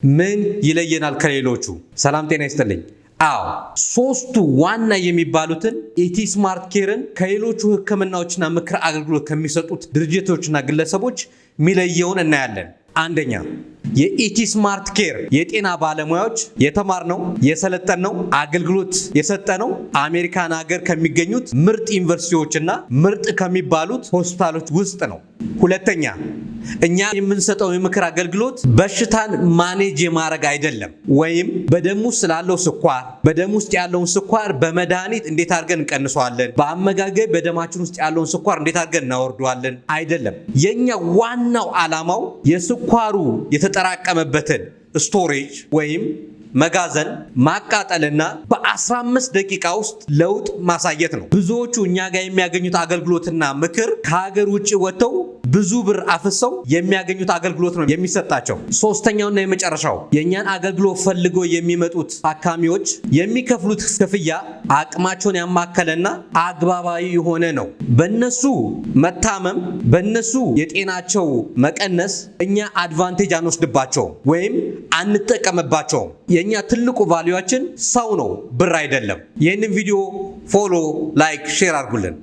ምን ይለየናል ከሌሎቹ? ሰላም ጤና ይስጥልኝ። አዎ ሶስቱ ዋና የሚባሉትን ኢቲ ስማርት ኬርን ከሌሎቹ ህክምናዎችና ምክር አገልግሎት ከሚሰጡት ድርጅቶችና ግለሰቦች ሚለየውን እናያለን። አንደኛ የኢቲ ስማርት ኬር የጤና ባለሙያዎች የተማርነው የሰለጠነው አገልግሎት የሰጠነው አሜሪካን ሀገር ከሚገኙት ምርጥ ዩኒቨርሲቲዎችና ምርጥ ከሚባሉት ሆስፒታሎች ውስጥ ነው። ሁለተኛ እኛ የምንሰጠው የምክር አገልግሎት በሽታን ማኔጅ የማድረግ አይደለም። ወይም በደም ውስጥ ስላለው ስኳር በደም ውስጥ ያለውን ስኳር በመድኃኒት እንዴት አድርገን እንቀንሰዋለን፣ በአመጋገብ በደማችን ውስጥ ያለውን ስኳር እንዴት አድርገን እናወርደዋለን አይደለም። የኛ ዋናው ዓላማው የስኳሩ የተጠራቀመበትን ስቶሬጅ ወይም መጋዘን ማቃጠልና በ15 ደቂቃ ውስጥ ለውጥ ማሳየት ነው። ብዙዎቹ እኛ ጋር የሚያገኙት አገልግሎትና ምክር ከሀገር ውጭ ወጥተው ብዙ ብር አፍሰው የሚያገኙት አገልግሎት ነው የሚሰጣቸው። ሶስተኛውና የመጨረሻው የእኛን አገልግሎት ፈልገው የሚመጡት ታካሚዎች የሚከፍሉት ክፍያ አቅማቸውን ያማከለና አግባባዊ የሆነ ነው። በነሱ መታመም በነሱ የጤናቸው መቀነስ እኛ አድቫንቴጅ አንወስድባቸውም ወይም አንጠቀምባቸውም። የኛ ትልቁ ቫልዩአችን ሰው ነው፣ ብር አይደለም። ይህንን ቪዲዮ ፎሎ፣ ላይክ፣ ሼር አድርጉልን።